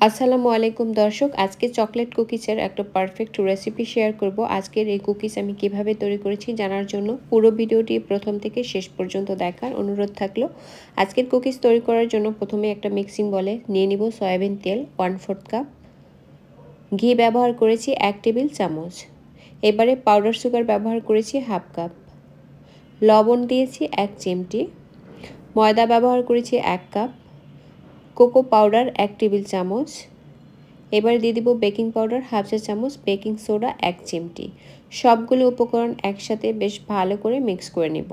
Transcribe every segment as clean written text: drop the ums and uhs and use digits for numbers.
আসসালামু আলাইকুম দর্শক, আজকে চকলেট কুকিজের একটা পারফেক্ট রেসিপি শেয়ার করব। আজকের এই কুকিজ আমি কিভাবে তৈরি করেছি জানার জন্য পুরো ভিডিওটি প্রথম থেকে শেষ পর্যন্ত দেখার অনুরোধ থাকলো। আজকের কুকিজ তৈরি করার জন্য প্রথমে একটা মিক্সিং বলে নিয়ে নিব সয়াবিন তেল 1/4 কাপ, ঘি ব্যবহার করেছি 1 টেবিল চামচ, এবারে পাউডার সুগার ব্যবহার করেছি 1/2 কাপ, লবণ দিয়েছি 1 চিমটি, ময়দা ব্যবহার করেছি 1 কাপ, কোকো পাউডার 1 টেবিল চামচ, এবার দিয়ে দিব বেকিং পাউডার 1/2 চা চামচ, বেকিং সোডা 1 চিমটি। সবগুলো উপকরণ একসাথে বেশ ভালো করে মিক্স করে নিব।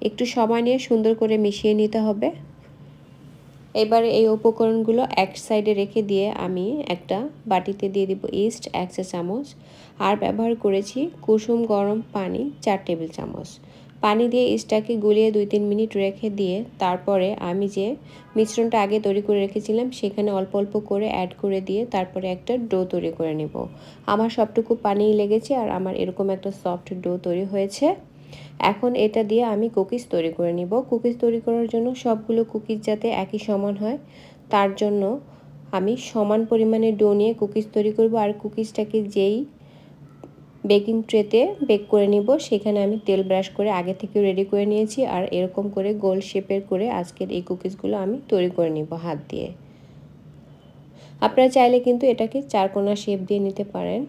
একটু সময় নিয়ে সুন্দর করে মিশিয়ে নিতে হবে। এবারে এই উপকরণগুলো এক সাইডে রেখে দিয়ে আমি একটা বাটিতে দিয়ে দিব ইস্ট 1 চা চামচ, আর ব্যবহার করেছি কুসুম গরম পানি 4 টেবিল চামচ। পানি দিয়ে ইস্টটাকে গুলিয়ে 2-3 মিনিট রেখে দিয়ে তারপরে আমি যে মিশ্রণটা আগে তৈরি করে রেখেছিলাম সেখানে অল্প অল্প করে অ্যাড করে দিয়ে তারপরে একটা ডো তৈরি করে নেব। আমার সবটুকু পানিই লেগেছে আর আমার এরকম একটা সফট ডো তৈরি হয়েছে। এখন এটা দিয়ে আমি কুকিজ তৈরি করে নিব। কুকিজ তৈরি করার জন্য সবগুলো কুকিজ যাতে একই সমান হয় তার জন্য আমি সমান পরিমাণে ডো নিয়ে কুকিজ তৈরি করব। আর কুকিজটাকে যেই বেকিং ট্রেতে বেক করে নিব সেখানে আমি তেল ব্রাশ করে আগে থেকে রেডি করে নিয়েছি। আর এরকম করে গোল শেপের করে আজকের এই কুকিজগুলো আমি তৈরি করে নিব হাত দিয়ে। আপনারা চাইলে কিন্তু এটাকে চারকোনা শেপ দিয়ে নিতে পারেন।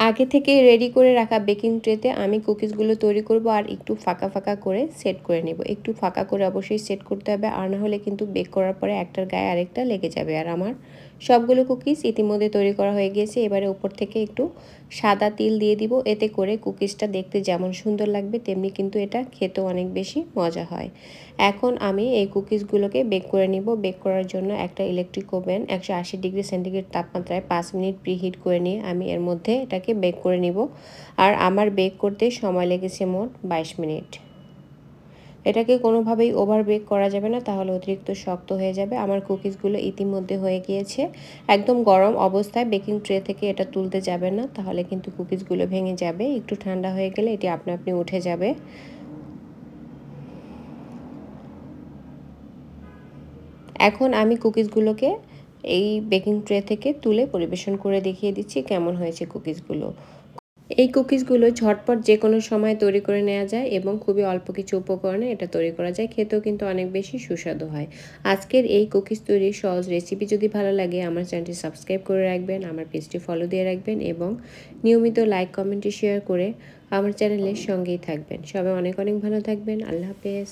আগে থেকে রেডি করে রাখা বেকিং ট্রেতে আমি কুকিজগুলো তৈরি করব আর একটু ফাঁকা ফাঁকা করে সেট করে নেব। একটু ফাঁকা করে অবশ্যই সেট করতে হবে, আর না হলে কিন্তু বেক করার পরে একটার গায়ে আরেকটা লেগে যাবে। আর আমার সবগুলো কুকিজ ইতিমধ্যে তৈরি করা হয়ে গিয়েছে। এবারে উপর থেকে একটু সাদা তিল দিয়ে দিব, এতে করে কুকিজটা দেখতে যেমন সুন্দর লাগবে তেমনি কিন্তু এটা খেতেও অনেক বেশি মজা হয়। এখন আমি এই কুকিজগুলোকে বেক করে নিব। বেক করার জন্য একটা ইলেকট্রিক ওভেন 180 ডিগ্রি সেন্টিগ্রেড তাপমাত্রায় 5 মিনিট প্রিহিট করে নিয়ে আমি এর মধ্যে এটাকে বেক করে নিব। আর আমার বেক করতে সময় লেগেছে মোট 22 মিনিট। এটাকে কোনোভাবেই ওভার বেক করা যাবে না, তাহলে অতিরিক্ত শক্ত হয়ে যাবে। আমার কুকিজগুলো ইতিমধ্যে হয়ে গিয়েছে। একদম গরম অবস্থায় বেকিং ট্রে থেকে এটা তুলতে যাবে না, তাহলে কিন্তু কুকিজগুলো ভেঙে যাবে। একটু ঠান্ডা হয়ে গেলে এটি আপনা আপনি উঠে যাবে। এখন আমি কুকিজগুলোকে এই বেকিং ট্রে থেকে তুলে পরিবেশন করে দেখিয়ে দিচ্ছি কেমন হয়েছে কুকিজগুলো। এই কুকিজগুলো ঝটপট যে কোনো সময় তৈরি করে নেওয়া যায় এবং খুবই অল্প কিছু উপকরণে এটা তৈরি করা যায়। খেতেও কিন্তু অনেক বেশি সুস্বাদু হয়। আজকের এই কুকিজ তৈরির সহজ রেসিপি যদি ভালো লাগে আমার চ্যানেলটি সাবস্ক্রাইব করে রাখবেন, আমার পেজটি ফলো দিয়ে রাখবেন এবং নিয়মিত লাইক কমেন্ট শেয়ার করে আমার চ্যানেলের সঙ্গেই থাকবেন। সবাই অনেক অনেক ভালো থাকবেন। আল্লাহ হাফেজ।